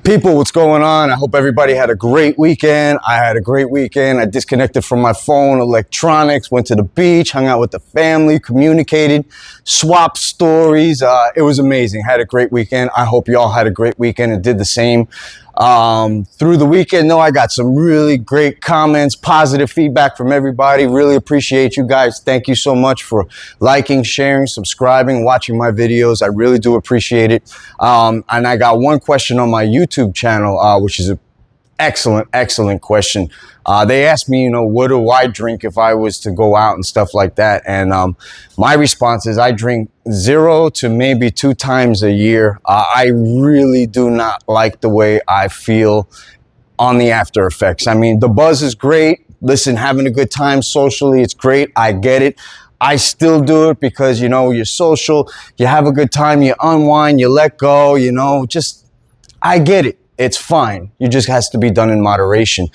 People, what's going on? I hope everybody had a great weekend. I had a great weekend. I disconnected from my phone, electronics, went to the beach, hung out with the family, communicated, swapped stories. It was amazing. Had a great weekend. I hope y'all had a great weekend and did the same. Through the weekend, I got some really great comments, positive feedback from everybody. Really appreciate you guys. Thank you so much for liking, sharing, subscribing, watching my videos. I really do appreciate it. And I got one question on my YouTube channel, which is an excellent question. They asked me, what do I drink if I was to go out and stuff like that? And my response is I drink 0 to maybe 2 times a year. I really do not like the way I feel on the after effects. I mean, the buzz is great. Listen, having a good time socially, it's great. I get it. I still do it because, you're social, you have a good time, you unwind, you let go, I get it. It's fine. You just has to be done in moderation.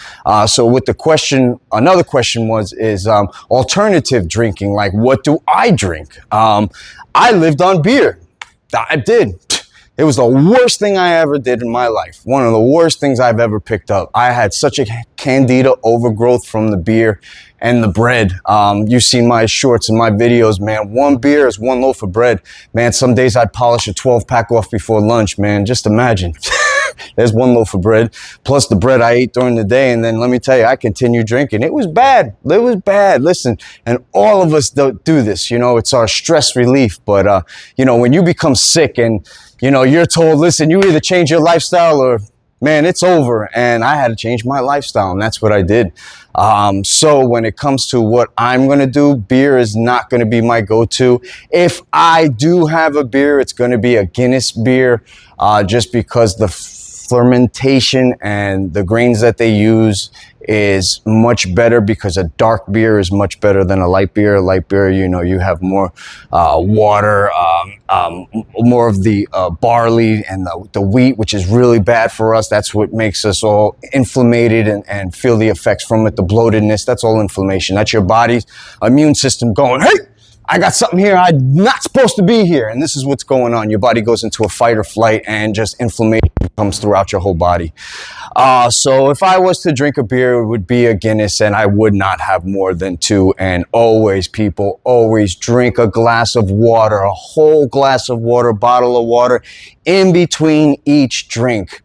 So with the question, another question is alternative drinking. Like, what do I drink? I lived on beer. I did. It was the worst thing I ever did in my life. One of the worst things I've ever picked up. I had such a candida overgrowth from the beer and the bread. You've seen my shorts and my videos, man. One beer is one loaf of bread. Man, some days I'd polish a 12-pack off before lunch, man. Just imagine. There's one loaf of bread, plus the bread I ate during the day. And then let me tell you, I continued drinking. It was bad. It was bad. Listen, and all of us do this. It's our stress relief. But, when you become sick and, you're told, listen, you either change your lifestyle or, man, it's over. And I had to change my lifestyle, and that's what I did. So when it comes to what I'm going to do, beer is not going to be my go-to. If I do have a beer, it's going to be a Guinness beer, just because the fermentation and the grains that they use is much better, because a dark beer is much better than a light beer. A light beer, you have more water, more of the barley and the wheat, which is really bad for us. That's what makes us all inflamed and feel the effects from it. The bloatedness, that's all inflammation. That's your body's immune system going, hey, I got something here. I'm not supposed to be here. And this is what's going on. Your body goes into a fight or flight, and just inflammation comes throughout your whole body. So if I was to drink a beer, it would be a Guinness, and I would not have more than 2. And always, people, always drink a glass of water, a whole glass of water, bottle of water in between each drink.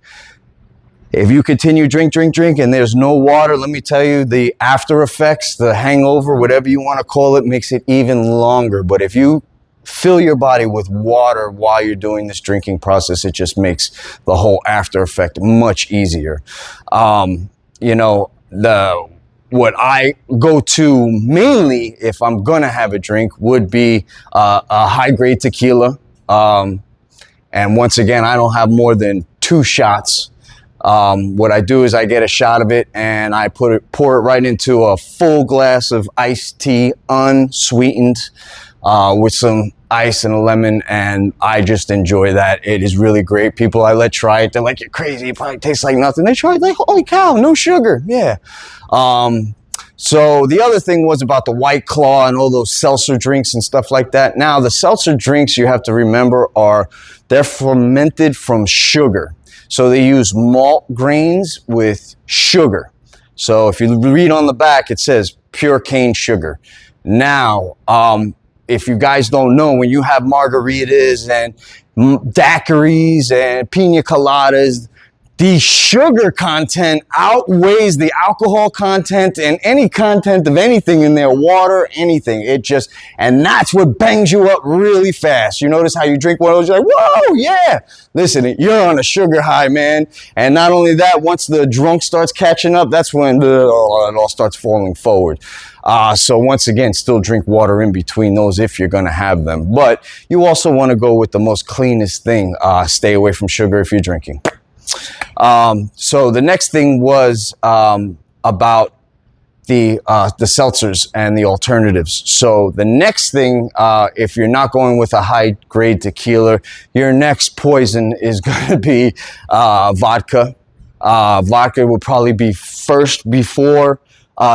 If you continue drink, and there's no water, let me tell you, the after effects, the hangover, whatever you want to call it, makes it even longer. But if you fill your body with water while you're doing this drinking process, it just makes the whole after effect much easier. What I go to mainly if I'm going to have a drink would be a high grade tequila. And once again, I don't have more than 2 shots. What I do is I get a shot of it and I pour it right into a full glass of iced tea, unsweetened, with some ice and a lemon, and I just enjoy that. It is really great. People I let try it, they're like, you're crazy, it probably tastes like nothing. They try it, like, holy cow, no sugar. Yeah. So the other thing was about the White Claw and all those seltzer drinks and stuff like that. Now, the seltzer drinks, you have to remember, they're fermented from sugar. So they use malt grains with sugar. So if you read on the back, it says pure cane sugar. Now, if you guys don't know, when you have margaritas and daiquiris and pina coladas, the sugar content outweighs the alcohol content and any content of anything in there, water, anything. And that's what bangs you up really fast. You notice how you drink one of those, you're like, whoa, yeah. Listen, you're on a sugar high, man. And not only that, once the drunk starts catching up, that's when it all starts falling forward. So once again, still drink water in between those if you're going to have them. But you also want to go with the most cleanest thing. Stay away from sugar if you're drinking. So the next thing was about the seltzers and the alternatives. So the next thing, if you're not going with a high grade tequila, your next poison is going to be vodka. Vodka will probably be first before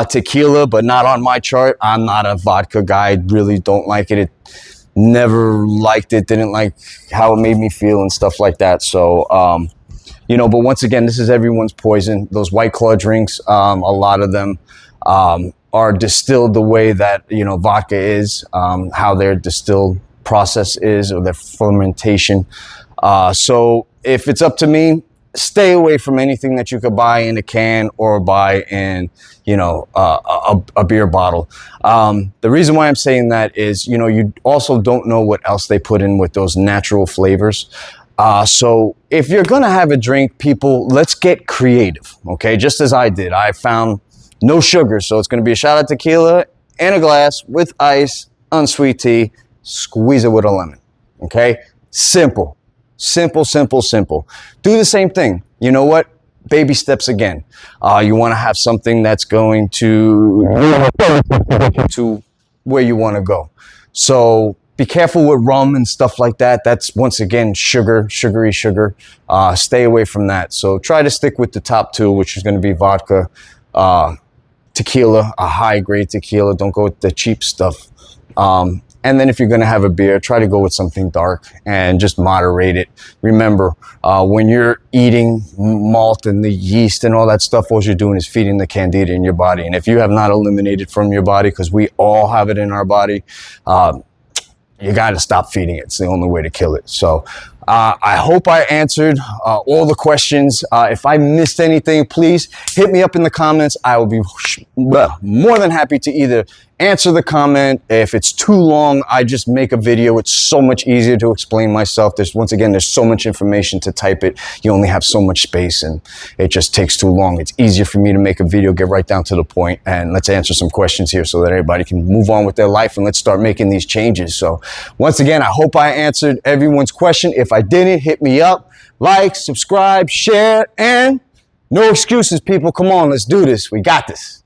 tequila, but not on my chart. I'm not a vodka guy. I really don't like it. Never liked it. Didn't like how it made me feel and stuff like that. So but once again, this is everyone's poison. Those White Claw drinks, a lot of them are distilled the way that, vodka is, how their distilled process is, or their fermentation. So if it's up to me, stay away from anything that you could buy in a can or buy in, a beer bottle. The reason why I'm saying that is, you also don't know what else they put in with those natural flavors. So if you're going to have a drink, people, let's get creative. Okay. Just as I did, I found no sugar. So it's going to be a shot of tequila in a glass with ice, unsweet tea, squeeze it with a lemon. Okay. Simple. Simple, simple, simple. Do the same thing. You know what? Baby steps again. You want to have something that's going to where you want to go. So be careful with rum and stuff like that. That's, once again, sugary sugar. Stay away from that. So try to stick with the top two, which is going to be vodka, tequila, a high grade tequila. Don't go with the cheap stuff. And then if you're going to have a beer, try to go with something dark and just moderate it. Remember, when you're eating malt and the yeast and all that stuff, all you're doing is feeding the candida in your body. And if you have not eliminated from your body, because we all have it in our body, you got to stop feeding it. It's the only way to kill it. So I hope I answered all the questions. If I missed anything, please hit me up in the comments. I will be more than happy to either answer the comment. If it's too long, I just make a video. It's so much easier to explain myself. Once again, there's so much information to type it. You only have so much space and it just takes too long. It's easier for me to make a video, get right down to the point, and let's answer some questions here so that everybody can move on with their life and let's start making these changes. So once again, I hope I answered everyone's question. If I didn't, hit me up, like, subscribe, share, and no excuses, people. Come on, let's do this. We got this.